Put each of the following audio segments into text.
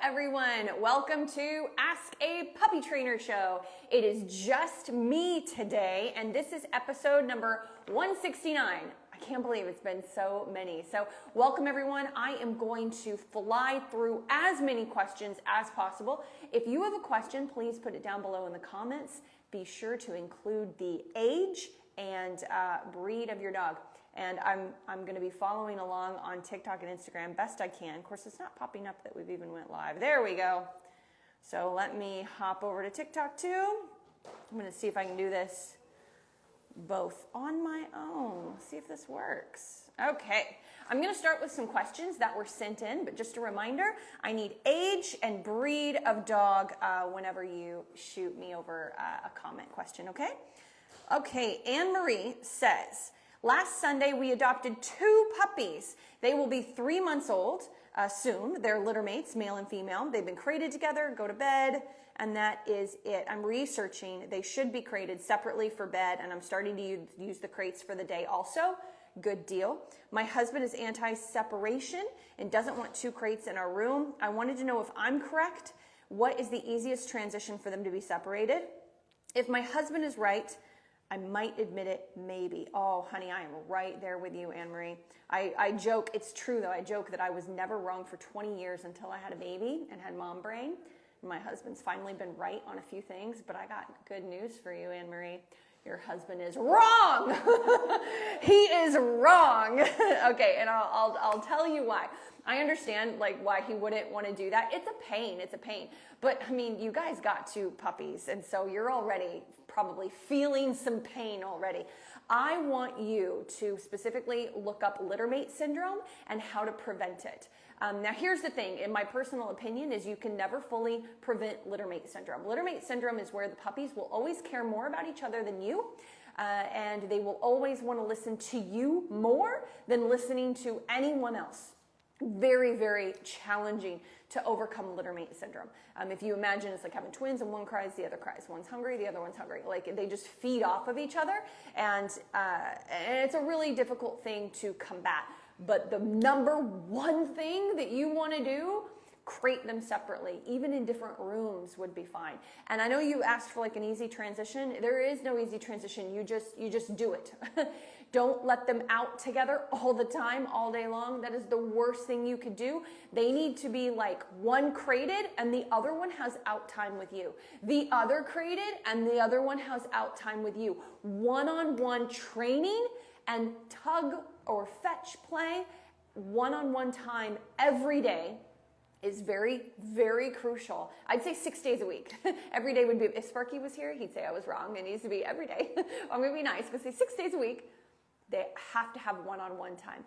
everyone. Welcome to Ask a Puppy Trainer Show. It is just me today, and this is episode number 169. I can't believe it's been so many. So welcome everyone. I am going to fly through as many questions as possible. If you have a question, please put it down below in the comments. Be sure to include the age and breed of your dog. And I'm going to be following along on TikTok and Instagram best I can. Of course, it's not popping up that we've even went live. There we go. So let me hop over to TikTok too. I'm going to see if I can do this both on my own. See if this works. Okay. I'm going to start with some questions that were sent in, but just a reminder, I need age and breed of dog whenever you shoot me over a comment question, okay? Okay, Anne-Marie says, last Sunday, we adopted 2 puppies. They will be 3 months old soon. They're littermates, male and female. They've been crated together, go to bed, and that is it. I'm researching. They should be crated separately for bed, and I'm starting to use the crates for the day also. Good deal. My husband is anti-separation and doesn't want 2 crates in our room. I wanted to know if I'm correct. What is the easiest transition for them to be separated? If my husband is right, I might admit it, maybe. Oh, honey, I am right there with you, Anne-Marie. I joke, it's true though, I joke that I was never wrong for 20 years until I had a baby and had mom brain. My husband's finally been right on a few things, but I got good news for you, Anne-Marie. Your husband is wrong. He is wrong. Okay, and I'll tell you why. I understand why he wouldn't want to do that. It's a pain. It's a pain. But I mean, you guys got 2 puppies, and so you're already probably feeling some pain already. I want you to specifically look up littermate syndrome and how to prevent it. Now, here's the thing. In my personal opinion, is you can never fully prevent littermate syndrome. Littermate syndrome is where the puppies will always care more about each other than you. And they will always want to listen to you more than listening to anyone else. Very, very challenging to overcome littermate syndrome. If you imagine it's like having twins and one cries, the other cries. One's hungry, the other one's hungry. Like they just feed off of each other, and it's a really difficult thing to combat. But the number one thing that you want to do, crate them separately, even in different rooms would be fine. And I know you asked for like an easy transition. There is no easy transition. You just do it. Don't let them out together all the time, all day long. That is the worst thing you could do. They need to be like one crated and the other one has out time with you. The other crated and the other one has out time with you. One-on-one training and tug or fetch play, one-on-one time every day is very, very crucial. I'd say 6 days a week. Every day would be, if Sparky was here, he'd say I was wrong. It needs to be every day. I'm gonna be nice, but say 6 days a week. They have to have one-on-one time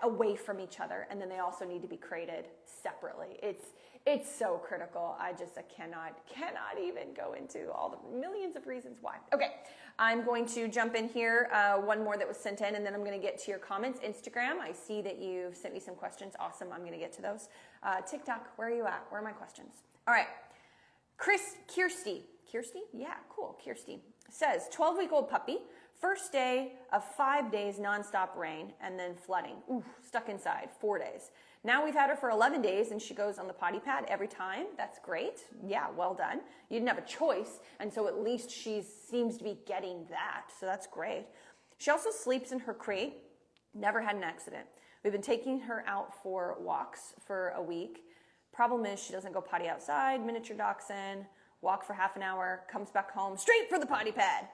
away from each other, and then they also need to be crated separately. It's so critical. I cannot even go into all the millions of reasons why. Okay, I'm going to jump in here. One more that was sent in, and then I'm going to get to your comments. Instagram, I see that you've sent me some questions. Awesome. I'm going to get to those. TikTok, where are you at? Where are my questions? All right. Kirsty? Yeah, cool. Kirsty says 12-week-old puppy. First day of 5 days nonstop rain and then flooding. Ooh, stuck inside 4 days. Now we've had her for 11 days and she goes on the potty pad every time. That's great. Yeah, well done. You didn't have a choice, and so at least she seems to be getting that. So that's great. She also sleeps in her crate. Never had an accident. We've been taking her out for walks for a week. Problem is she doesn't go potty outside, miniature dachshund, walk for half an hour, comes back home, straight for the potty pad.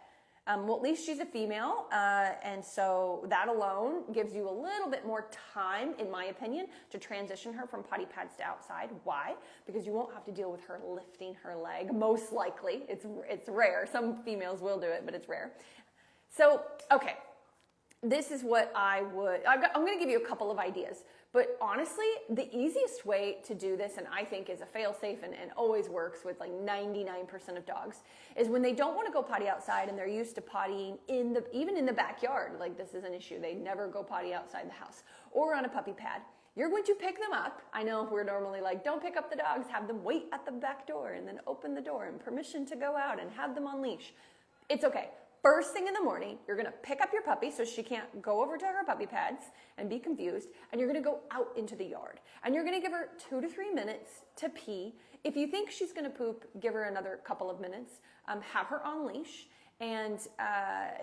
Well, at least she's a female, and so that alone gives you a little bit more time, in my opinion, to transition her from potty pads to outside. Why? Because you won't have to deal with her lifting her leg, most likely. It's rare. Some females will do it, but it's rare. So, okay, this is what I'm going to give you a couple of ideas. But honestly, the easiest way to do this, and I think is a fail-safe and always works with like 99% of dogs, is when they don't want to go potty outside and they're used to pottying even in the backyard. Like this is an issue. They never go potty outside the house or on a puppy pad. You're going to pick them up. I know we're normally like, don't pick up the dogs, have them wait at the back door and then open the door and permission to go out and have them on leash. It's okay. first thing in the morning, you're gonna pick up your puppy so she can't go over to her puppy pads and be confused, and you're gonna go out into the yard. And you're gonna give her 2 to 3 minutes to pee. If you think she's gonna poop, give her another couple of minutes. Have her on leash. And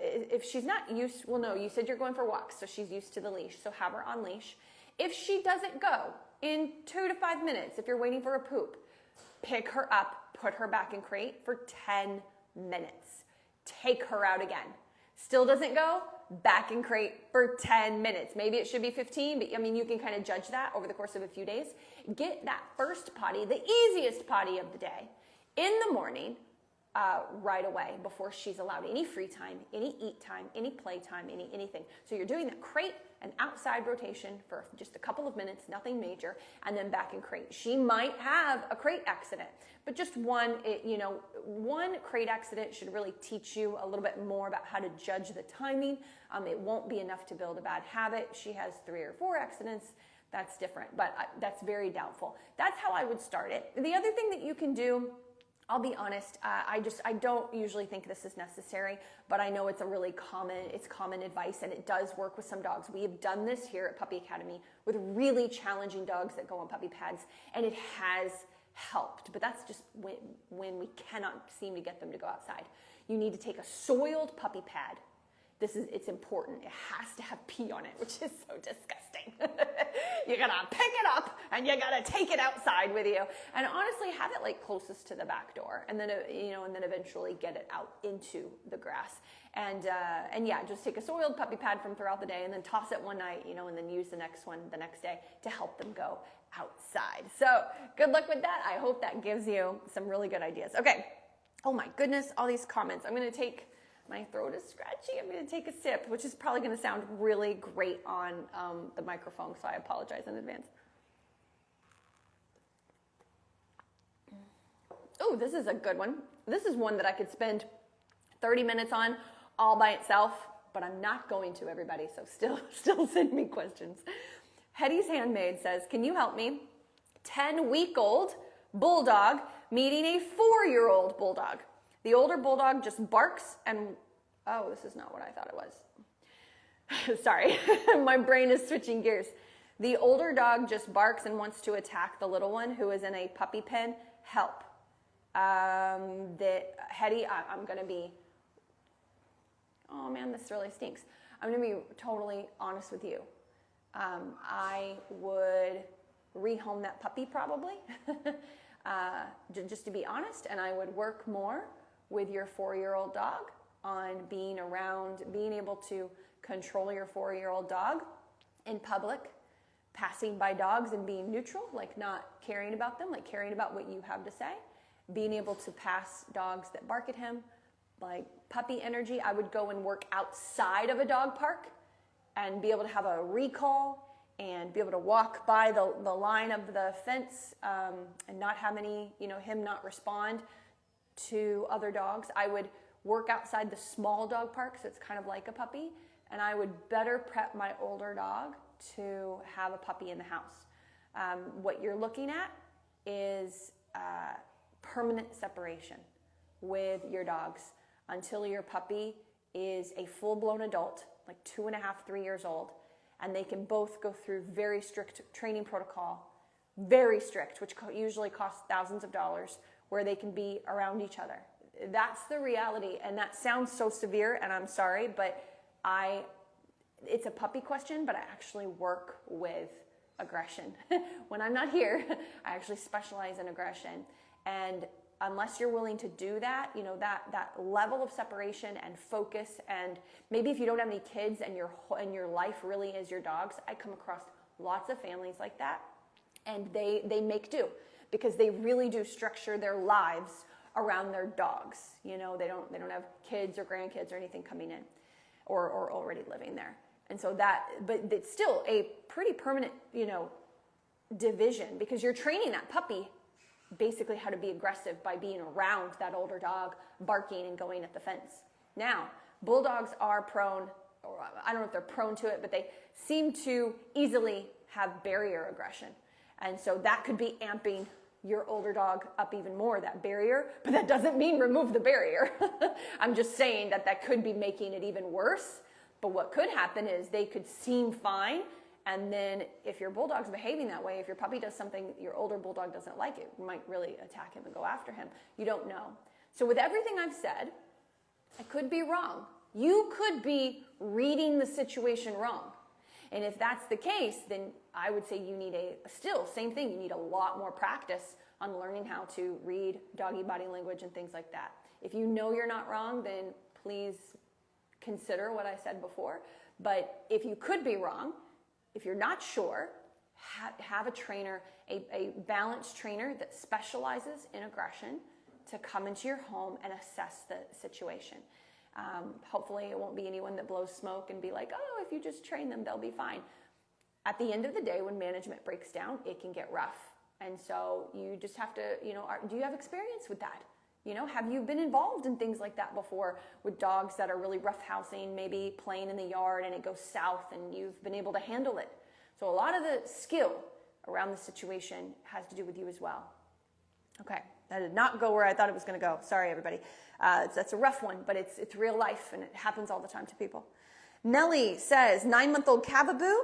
if she's not used, well, no, you said you're going for walks, so she's used to the leash, so have her on leash. If she doesn't go in 2 to 5 minutes, if you're waiting for a poop, pick her up, put her back in crate for 10 minutes. Take her out again. Still doesn't go, back in crate for 10 minutes. Maybe it should be 15, but I mean, you can kind of judge that over the course of a few days. Get that first potty, the easiest potty of the day, in the morning, right away, before she's allowed any free time, any eat time, any play time, anything. So you're doing that crate and outside rotation for just a couple of minutes, nothing major, and then back in crate. She might have a crate accident, but just one crate accident should really teach you a little bit more about how to judge the timing. It won't be enough to build a bad habit. She has 3 or 4 accidents. That's different, but that's very doubtful. That's how I would start it. The other thing that you can do, I'll be honest, I don't usually think this is necessary, but I know it's common advice, and it does work with some dogs. We have done this here at Puppy Academy with really challenging dogs that go on puppy pads, and it has helped, but that's just when we cannot seem to get them to go outside. You need to take a soiled puppy pad. It's important. It has to have pee on it, which is so disgusting. You gotta pick it up and you gotta take it outside with you. And honestly, have it like closest to the back door, and then eventually get it out into the grass. And yeah, just take a soiled puppy pad from throughout the day, and then toss it one night, and then use the next one the next day to help them go outside. So good luck with that. I hope that gives you some really good ideas. Okay. Oh my goodness, all these comments. My throat is scratchy. I'm going to take a sip, which is probably going to sound really great on the microphone, so I apologize in advance. Oh, this is a good one. This is one that I could spend 30 minutes on all by itself, but I'm not going to, everybody, so still send me questions. Hetty's Handmaid says, can you help me? 10-week-old bulldog meeting a 4-year-old bulldog. The older bulldog just barks and, oh, this is not what I thought it was. Sorry, my brain is switching gears. The older dog just barks and wants to attack the little one who is in a puppy pen. Help. Hetty, I'm going to be, oh man, this really stinks. I'm going to be totally honest with you. I would rehome that puppy probably, just to be honest, and I would work more with your 4-year-old dog on being able to control your 4-year-old dog in public, passing by dogs and being neutral, like not caring about them, like caring about what you have to say, being able to pass dogs that bark at him, like puppy energy. I would go and work outside of a dog park and be able to have a recall and be able to walk by the line of the fence and not have him not respond to other dogs. I would work outside the small dog park, so it's kind of like a puppy, and I would better prep my older dog to have a puppy in the house. What you're looking at is permanent separation with your dogs until your puppy is a full-blown adult, like 2.5, 3 years old, and they can both go through very strict training protocol, very strict, which usually costs thousands of dollars, where they can be around each other. That's the reality, and that sounds so severe, and I'm sorry, but it's a puppy question, but I actually work with aggression. When I'm not here, I actually specialize in aggression, and unless you're willing to do that, that level of separation and focus, and maybe if you don't have any kids and your life really is your dogs, I come across lots of families like that, and they make do, because they really do structure their lives around their dogs. They don't have kids or grandkids or anything coming in or already living there. And so but it's still a pretty permanent, division, because you're training that puppy basically how to be aggressive by being around that older dog, barking and going at the fence. Now, bulldogs are prone, or I don't know if they're prone to it, but they seem to easily have barrier aggression. And so that could be amping your older dog up even more, that barrier, but that doesn't mean remove the barrier. I'm just saying that could be making it even worse. But what could happen is they could seem fine, and then if your bulldog's behaving that way, if your puppy does something your older bulldog doesn't like, it might really attack him and go after him. You don't know. So with everything I've said, I could be wrong. You could be reading the situation wrong. And if that's the case, then I would say you need same thing, you need a lot more practice on learning how to read doggy body language and things like that. If you know you're not wrong, then please consider what I said before. But if you could be wrong, if you're not sure, have a trainer, a balanced trainer that specializes in aggression to come into your home and assess the situation. Hopefully it won't be anyone that blows smoke and be like, oh, if you just train them, they'll be fine. At the end of the day, when management breaks down, it can get rough. And so you just have to, do you have experience with that? Have you been involved in things like that before with dogs that are really roughhousing, maybe playing in the yard and it goes south and you've been able to handle it? So a lot of the skill around the situation has to do with you as well. Okay, that did not go where I thought it was going to go. Sorry, everybody. That's a rough one, but it's real life and it happens all the time to people. Nellie says, 9-month-old Cavapoo.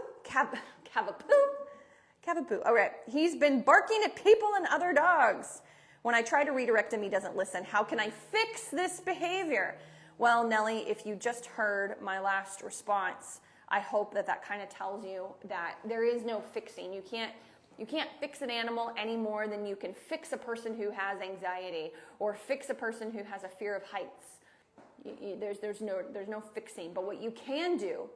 All right, he's been barking at people and other dogs. When I try to redirect him, he doesn't listen. How can I fix this behavior? Well, Nellie, if you just heard my last response, I hope that kind of tells you that there is no fixing. You can't fix an animal any more than you can fix a person who has anxiety or fix a person who has a fear of heights. There's no fixing. But what you can do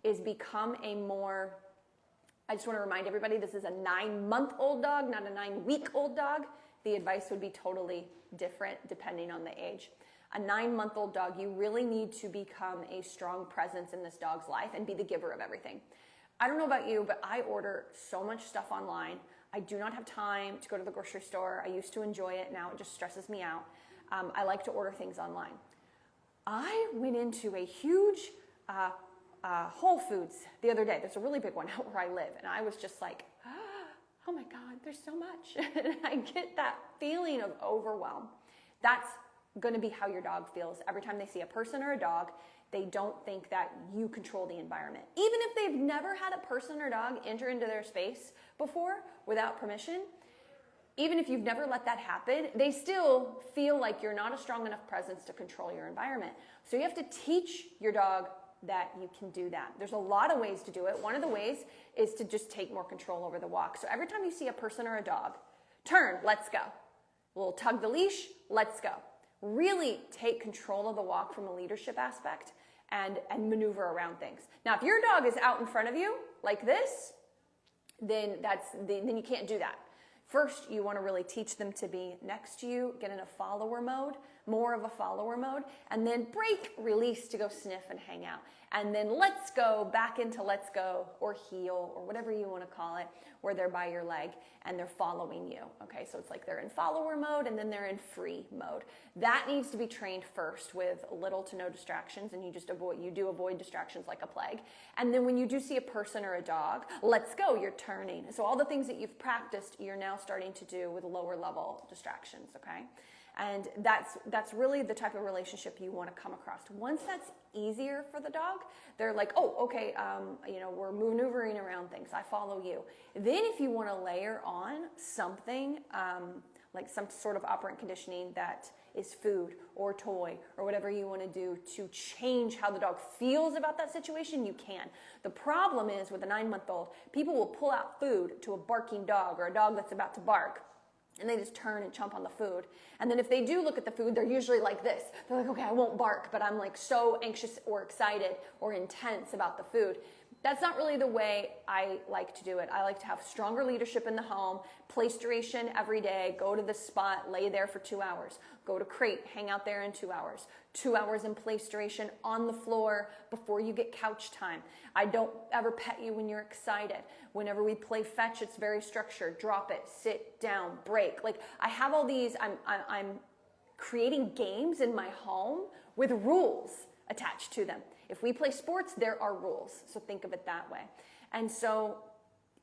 is become I just want to remind everybody, this is a 9-month-old dog, not a 9-week-old dog. The advice would be totally different depending on the age. A 9-month-old dog, you really need to become a strong presence in this dog's life and be the giver of everything. I don't know about you, but I order so much stuff online. I do not have time to go to the grocery store. I used to enjoy it. Now it just stresses me out. I like to order things online. I went into a huge Whole Foods the other day. There's a really big one out where I live. And I was just like, oh my God, there's so much. And I get that feeling of overwhelm. That's going to be how your dog feels. Every time they see a person or a dog, they don't think that you control the environment. Even if they've never had a person or dog enter into their space before without permission, even if you've never let that happen, they still feel like you're not a strong enough presence to control your environment. So you have to teach your dog that you can do that. There's a lot of ways to do it. One of the ways is to just take more control over the walk. So every time you see a person or a dog, turn, let's go. We'll tug the leash, let's go. Really take control of the walk from a leadership aspect and maneuver around things. Now, if your dog is out in front of you like this, then you can't do that. First, you want to really teach them to be next to you, get in a follower mode, more of a follower mode, and then break, release to go sniff and hang out. And then let's go back into let's go or heel or whatever you want to call it, where they're by your leg and they're following you. Okay, so it's like they're in follower mode and then they're in free mode. That needs to be trained first with little to no distractions, and you do avoid distractions like a plague. And then when you do see a person or a dog, let's go, you're turning. So all the things that you've practiced, you're now starting to do with lower level distractions, okay? And that's really the type of relationship you want to come across. Once that's easier for the dog, they're like, oh, okay, we're maneuvering around things. I follow you. Then if you want to layer on something like some sort of operant conditioning that is food or toy or whatever you want to do to change how the dog feels about that situation, you can. The problem is with a 9-month-old, people will pull out food to a barking dog or a dog that's about to bark, and they just turn and chomp on the food. And then if they do look at the food, they're usually like this. They're like, okay, I won't bark, but I'm like so anxious or excited or intense about the food. That's not really the way I like to do it. I like to have stronger leadership in the home, place duration every day, go to the spot, lay there for 2 hours, go to crate, hang out there in 2 hours, 2 hours in place duration on the floor before you get couch time. I don't ever pet you when you're excited. Whenever we play fetch, it's very structured. Drop it, sit down, break. Like I have all these, I'm creating games in my home with rules attached to them. If we play sports, there are rules. So think of it that way. And so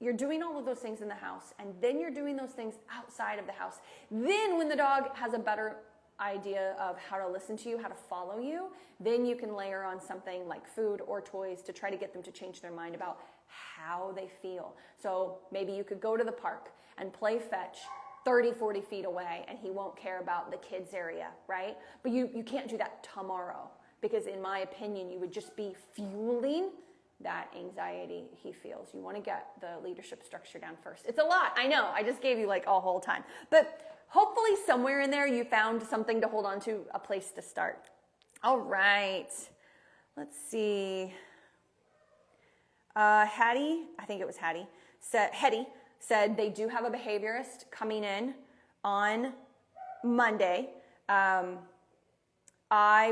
you're doing all of those things in the house, and then you're doing those things outside of the house. Then when the dog has a better idea of how to listen to you, how to follow you, then you can layer on something like food or toys to try to get them to change their mind about how they feel. So maybe you could go to the park and play fetch 30, 40 feet away, and he won't care about the kids area, right? But you can't do that tomorrow, because in my opinion, you would just be fueling that anxiety he feels. You want to get the leadership structure down first. It's a lot, I know. I just gave you like a whole time. But hopefully somewhere in there you found something to hold on to, a place to start. All right. Let's see. Hattie, I think it was Hattie, Hetty said they do have a behaviorist coming in on Monday. I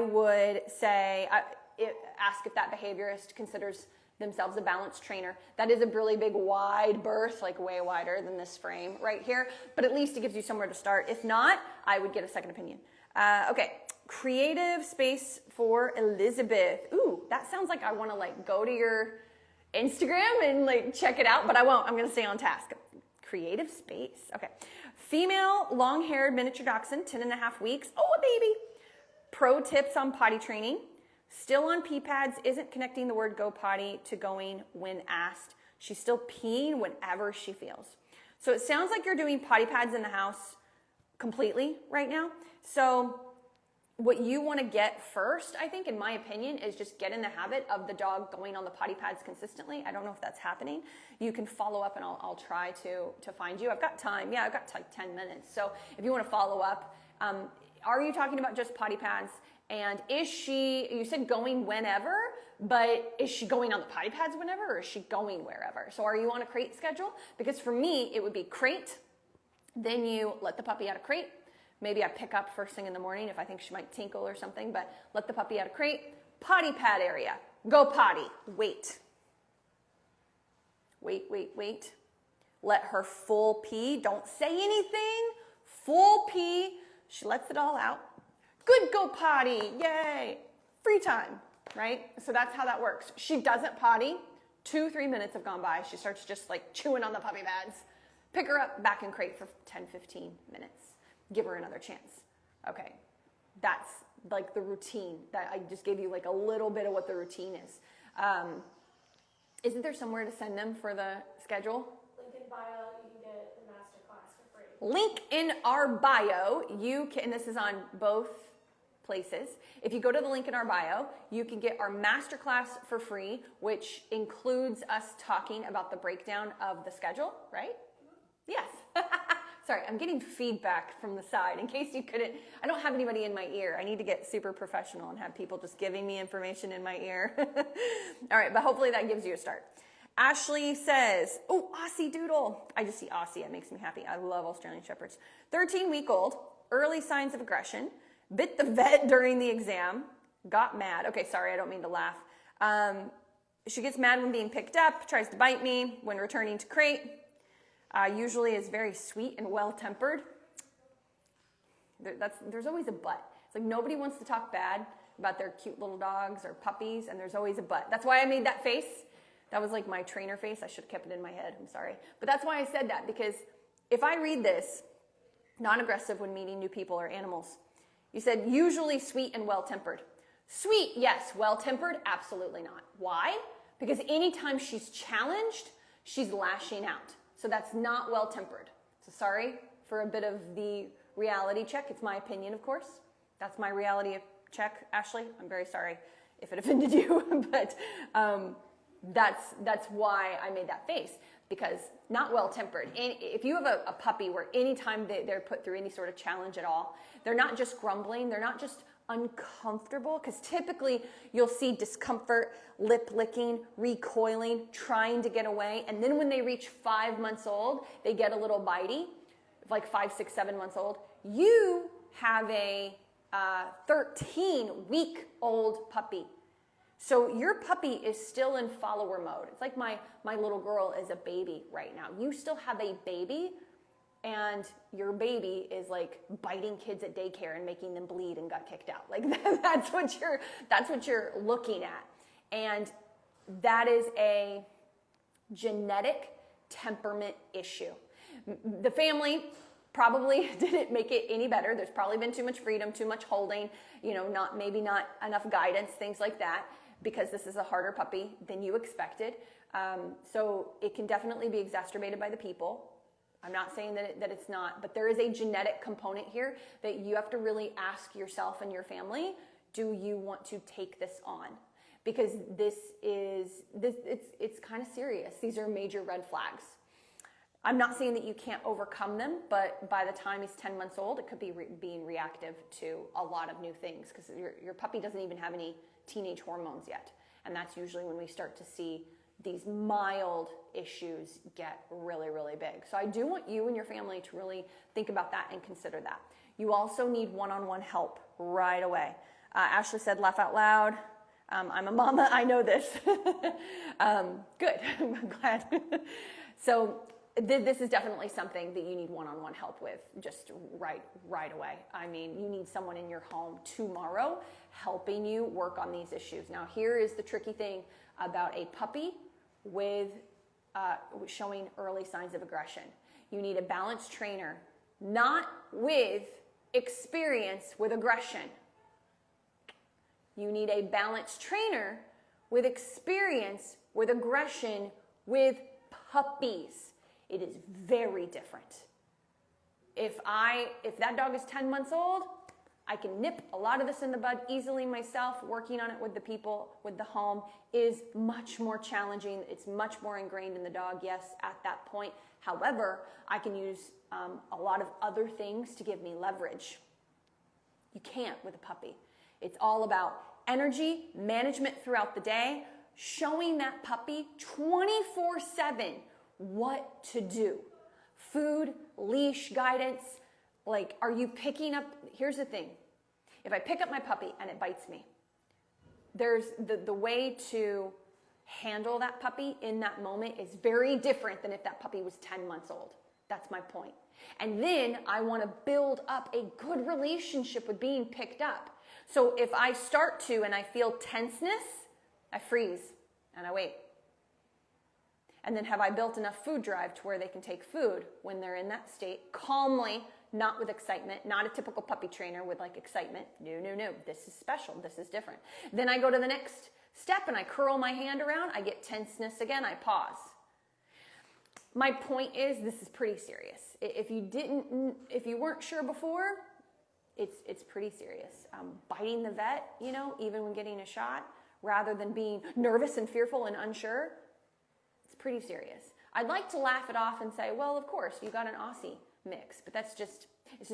would say, ask if that behaviorist considers themselves a balanced trainer. That is a really big wide berth, like way wider than this frame right here, but at least it gives you somewhere to start. If not, I would get a second opinion. Okay, creative space for Elizabeth. Ooh, that sounds like I want to like go to your Instagram and like check it out, but I won't. I'm going to stay on task. Creative space. Okay. Female long-haired miniature dachshund, 10 and a half weeks. Oh, a baby. Pro tips on potty training. Still on pee pads, isn't connecting the word go potty to going when asked. She's still peeing whenever she feels. So it sounds like you're doing potty pads in the house completely right now. So what you want to get first, I think, in my opinion, is just get in the habit of the dog going on the potty pads consistently. I don't know if that's happening. You can follow up, and I'll try to find you. I've got time. Yeah, I've got like 10 minutes. So if you want to follow up, are you talking about just potty pads? And is she, you said going whenever, but is she going on the potty pads whenever, or is she going wherever? So are you on a crate schedule? Because for me, it would be crate, then you let the puppy out of crate. Maybe I pick up first thing in the morning if I think she might tinkle or something, but let the puppy out of crate. Potty pad area, go potty, wait. Wait. Let her full pee, don't say anything, full pee. She lets it all out. Good, go potty, yay. Free time, right? So that's how that works. She doesn't potty, 2-3 minutes have gone by. She starts just like chewing on the puppy pads. Pick her up, back in crate for 10-15 minutes. Give her another chance. Okay, that's like the routine. That I just gave you like a little bit of what the routine is. Isn't there somewhere to send them for the schedule? Link in bio, you can get the master class for free. Link in our bio, you can, and this is on both places. If you go to the link in our bio, you can get our masterclass for free, which includes us talking about the breakdown of the schedule, right? Yes. Sorry, I'm getting feedback from the side. In case you couldn't, I don't have anybody in my ear. I need to get super professional and have people just giving me information in my ear. All right, but hopefully that gives you a start. Ashley says, oh, Aussie Doodle. I just see Aussie, it makes me happy. I love Australian Shepherds. 13-week-old, early signs of aggression. Bit the vet during the exam, got mad. Okay, sorry, I don't mean to laugh. She gets mad when being picked up, tries to bite me when returning to crate. Usually is very sweet and well-tempered. There's always a but. It's like nobody wants to talk bad about their cute little dogs or puppies, and there's always a but. That's why I made that face. That was like my trainer face. I should have kept it in my head. I'm sorry. But that's why I said that, because if I read this, non-aggressive when meeting new people or animals, you said usually sweet and well-tempered. Sweet, yes. Well-tempered, absolutely not. Why? Because anytime she's challenged, she's lashing out. So that's not well-tempered. So sorry for a bit of the reality check. It's my opinion, of course. That's my reality check, Ashley. I'm very sorry if it offended you, but that's why I made that face, because not well-tempered. If you have a puppy where anytime they're put through any sort of challenge at all, they're not just grumbling, they're not just uncomfortable, because typically you'll see discomfort, lip licking, recoiling, trying to get away, and then when they reach 5 months old, they get a little bitey, like 5, 6, 7 months old. You have a 13-week-old puppy. So your puppy is still in follower mode. It's like my little girl is a baby right now. You still have a baby, and your baby is like biting kids at daycare and making them bleed and got kicked out. Like that's what you're looking at. And that is a genetic temperament issue. The family probably didn't make it any better. There's probably been too much freedom, too much holding, maybe not enough guidance, things like that, because this is a harder puppy than you expected. So it can definitely be exacerbated by the people. I'm not saying that it's not, but there is a genetic component here that you have to really ask yourself and your family, do you want to take this on? Because it's kind of serious. These are major red flags. I'm not saying that you can't overcome them, but by the time he's 10 months old, it could be being reactive to a lot of new things, because your puppy doesn't even have any teenage hormones yet. And that's usually when we start to see these mild issues get really, really big. So I do want you and your family to really think about that and consider that. You also need one-on-one help right away. Ashley said, laugh out loud. I'm a mama, I know this. Good, I'm glad. So this is definitely something that you need one-on-one help with just right away. I mean, you need someone in your home tomorrow helping you work on these issues. Now, here is the tricky thing about a puppy with showing early signs of aggression. You need a balanced trainer, not with experience with aggression. You need a balanced trainer with experience with aggression with puppies. It is very different. If that dog is 10 months old, I can nip a lot of this in the bud easily myself. Working on it with the people, with the home, is much more challenging. It's much more ingrained in the dog, yes, at that point. However, I can use a lot of other things to give me leverage. You can't with a puppy. It's all about energy management throughout the day, showing that puppy 24/7 what to do. Food, leash, guidance. Like, are you picking up? Here's the thing. If I pick up my puppy and it bites me, there's the way to handle that puppy in that moment is very different than if that puppy was 10 months old. That's my point. And then I want to build up a good relationship with being picked up. So if I start to and I feel tenseness, I freeze and I wait. And then have I built enough food drive to where they can take food when they're in that state, calmly, not with excitement, not a typical puppy trainer with like excitement. No. This is special. This is different. Then I go to the next step and I curl my hand around. I get tenseness again. I pause. My point is, this is pretty serious. If you weren't sure before, it's pretty serious. Biting the vet, even when getting a shot, rather than being nervous and fearful and unsure, it's pretty serious. I'd like to laugh it off and say, well, of course, you got an Aussie mix, but it's just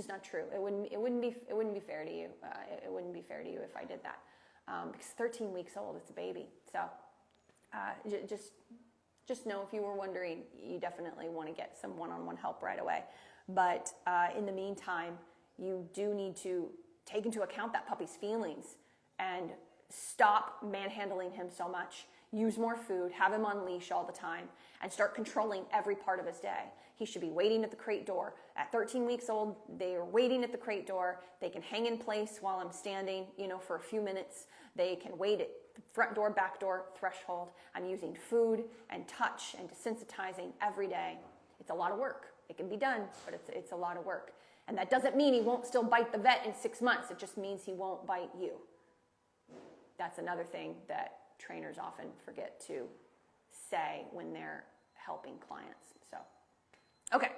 not true. It wouldn't be fair to you. It wouldn't be fair to you if I did that. Because 13 weeks old, it's a baby. So just know, if you were wondering, you definitely want to get some one-on-one help right away. But in the meantime, you do need to take into account that puppy's feelings and stop manhandling him so much. Use more food, have him on leash all the time, and start controlling every part of his day. He should be waiting at the crate door. At 13 weeks old, they are waiting at the crate door. They can hang in place while I'm standing, for a few minutes. They can wait at the front door, back door, threshold. I'm using food and touch and desensitizing every day. It's a lot of work. It can be done, but it's a lot of work. And that doesn't mean he won't still bite the vet in 6 months. It just means he won't bite you. That's another thing that trainers often forget to say when they're helping clients. So, okay.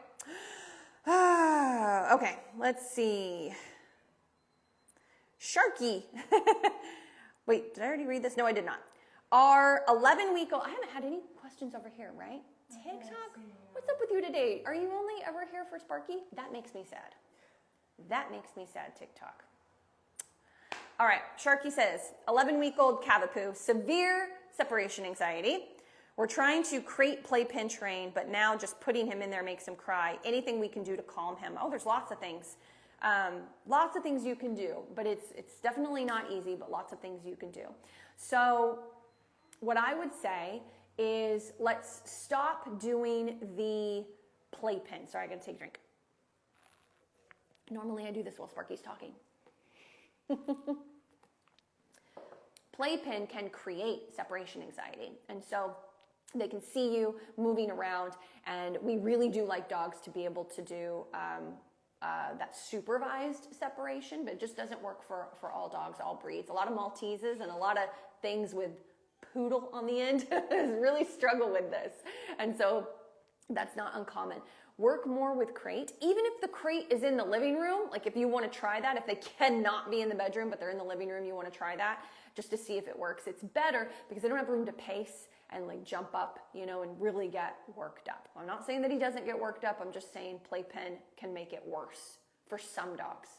Okay, let's see. Sharky. Wait, did I already read this? No, I did not. Our 11-week-old, I haven't had any questions over here, right? TikTok? What's up with you today? Are you only ever here for Sparky? That makes me sad. That makes me sad, TikTok. All right, Sharky says, 11-week-old Cavapoo, severe separation anxiety. We're trying to crate, playpen, train, but now just putting him in there makes him cry. Anything we can do to calm him? Oh, there's lots of things. Lots of things you can do, but it's definitely not easy, but lots of things you can do. So what I would say is let's stop doing the playpen. Sorry, I gotta take a drink. Normally I do this while Sparky's talking. Playpen can create separation anxiety. And so They can see you moving around, and we really do like dogs to be able to do that supervised separation, but it just doesn't work for all dogs, all breeds. A lot of Malteses and a lot of things with poodle on the end really struggle with this. And so that's not uncommon. Work more with crate. Even if the crate is in the living room, like if you want to try that, if they cannot be in the bedroom, but they're in the living room, you want to try that just to see if it works. It's better because they don't have room to pace and like jump up, and really get worked up. I'm not saying that he doesn't get worked up. I'm just saying playpen can make it worse for some dogs.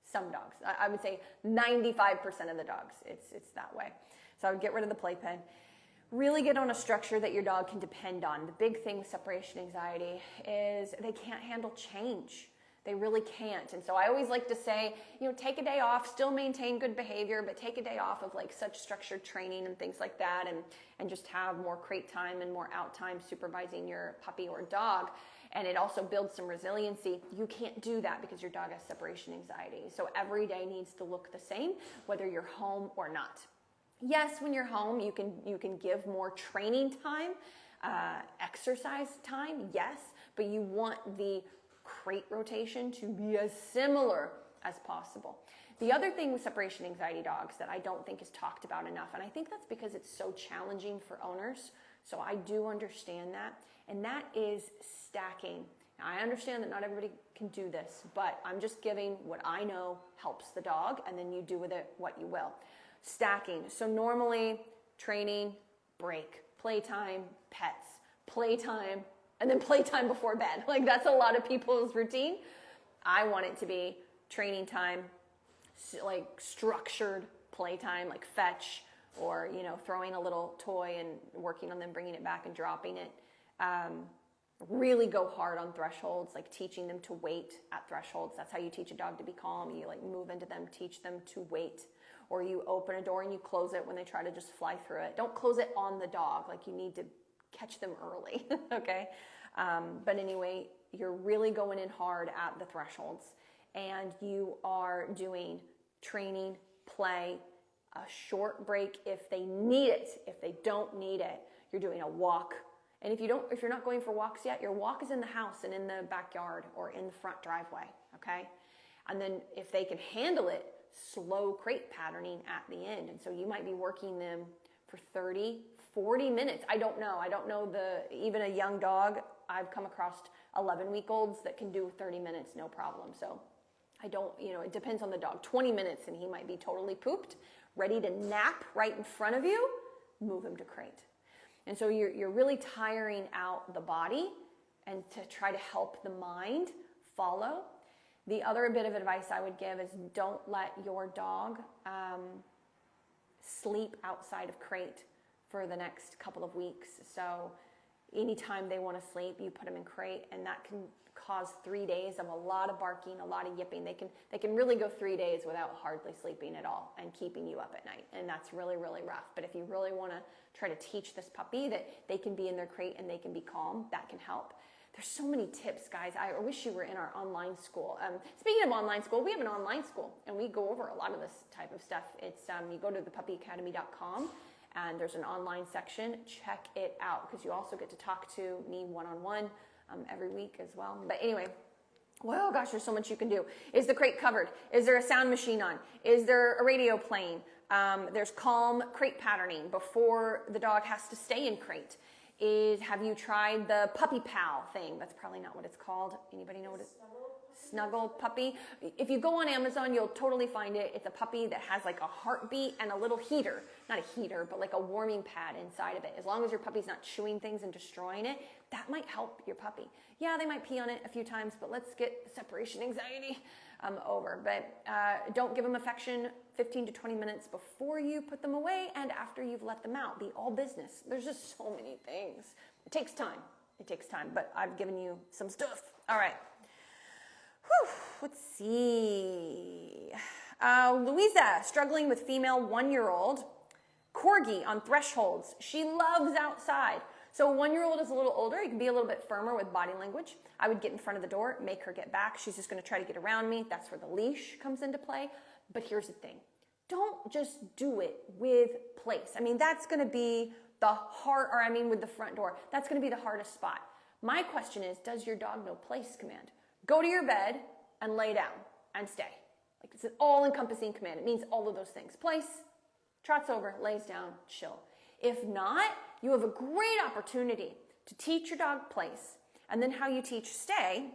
Some dogs. I would say 95% of the dogs, it's that way. So I would get rid of the playpen. Really get on a structure that your dog can depend on. The big thing with separation anxiety is they can't handle change. They really can't. And so I always like to say, take a day off, still maintain good behavior, but take a day off of like such structured training and things like that, and just have more crate time and more out time supervising your puppy or dog. And it also builds some resiliency. You can't do that because your dog has separation anxiety. So every day needs to look the same, whether you're home or not. Yes, when you're home, you can give more training time, exercise time, yes, but you want the crate rotation to be as similar as possible. The other thing with separation anxiety dogs that I don't think is talked about enough, and I think that's because it's so challenging for owners, so I do understand that, and that is stacking. Now, I understand that not everybody can do this, but I'm just giving what I know helps the dog, and then you do with it what you will. Stacking. So normally training, break, playtime, pets, playtime, and then playtime before bed. Like that's a lot of people's routine. I want it to be training time, like structured playtime, like fetch, or throwing a little toy and working on them, bringing it back and dropping it. Really go hard on thresholds, like teaching them to wait at thresholds. That's how you teach a dog to be calm. You like move into them, teach them to wait. Or you open a door and you close it when they try to just fly through it. Don't close it on the dog. Like you need to catch them early, okay? But anyway, you're really going in hard at the thresholds, and you are doing training, play, a short break if they need it. If they don't need it, you're doing a walk. And if you're not going for walks yet, your walk is in the house and in the backyard or in the front driveway, okay? And then if they can handle it, slow crate patterning at the end. And so you might be working them for 30, 40 minutes. I don't know even a young dog. I've come across 11-week-olds that can do 30 minutes, no problem. So it depends on the dog. 20 minutes and he might be totally pooped, ready to nap right in front of you, move him to crate. And so you're really tiring out the body and to try to help the mind follow. The other bit of advice I would give is don't let your dog sleep outside of crate for the next couple of weeks. So anytime they want to sleep, you put them in crate, and that can cause 3 days of a lot of barking, a lot of yipping. They can really go 3 days without hardly sleeping at all and keeping you up at night, and that's really, really rough. But if you really want to try to teach this puppy that they can be in their crate and they can be calm, that can help. There's so many tips, guys. I wish you were in our online school. Speaking of online school, we have an online school, and we go over a lot of this type of stuff. It's you go to thepuppyacademy.com, and there's an online section. Check it out, because you also get to talk to me one-on-one every week as well. But anyway, well, gosh, there's so much you can do. Is the crate covered? Is there a sound machine on? Is there a radio playing? There's calm crate patterning before the dog has to stay in crate. Have you tried the Puppy Pal thing? That's probably not what it's called. Anybody know what it's? Snuggle puppy. If you go on Amazon, you'll totally find it. It's a puppy that has like a heartbeat and a little heater. Not a heater, but like a warming pad inside of it. As long as your puppy's not chewing things and destroying it, that might help your puppy. Yeah, they might pee on it a few times, but let's get separation anxiety over. But don't give them affection 15 to 20 minutes before you put them away and after you've let them out. Be all business. There's just so many things. It takes time. But I've given you some stuff. All right. Whew, let's see. Louisa, struggling with female 1-year-old. Corgi on thresholds. She loves outside. So a 1-year-old is a little older. You can be a little bit firmer with body language. I would get in front of the door, make her get back. She's just going to try to get around me. That's where the leash comes into play. But here's the thing. Don't just do it with place. I mean, that's going to be the heart, or I mean with the front door. That's going to be the hardest spot. My question is, does your dog know place command? Go to your bed and lay down and stay. Like it's an all-encompassing command. It means all of those things. Place, trots over, lays down, chill. If not, you have a great opportunity to teach your dog place. And then how you teach stay,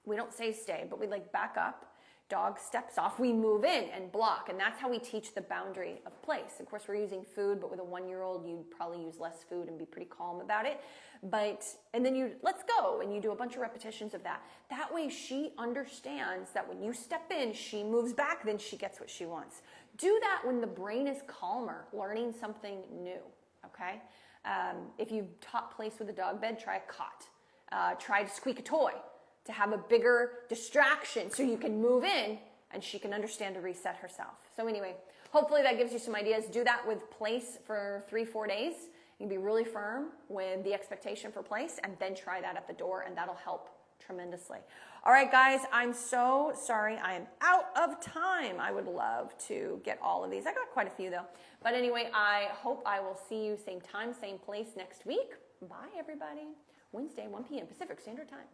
we don't say stay, but we like back up. Dog steps off, we move in and block, and that's how we teach the boundary of place. Of course, we're using food, but with a 1-year-old, you'd probably use less food and be pretty calm about it. And then you, let's go, and you do a bunch of repetitions of that. That way she understands that when you step in, she moves back, then she gets what she wants. Do that when the brain is calmer, learning something new, okay? If you've taught place with a dog bed, try a cot. Try to squeak a toy, to have a bigger distraction so you can move in and she can understand to reset herself. So anyway, hopefully that gives you some ideas. Do that with place for 3-4 days. You can be really firm with the expectation for place and then try that at the door, and that'll help tremendously. All right, guys, I'm so sorry. I am out of time. I would love to get all of these. I got quite a few though. But anyway, I hope I will see you same time, same place next week. Bye, everybody. Wednesday, 1 p.m. Pacific Standard Time.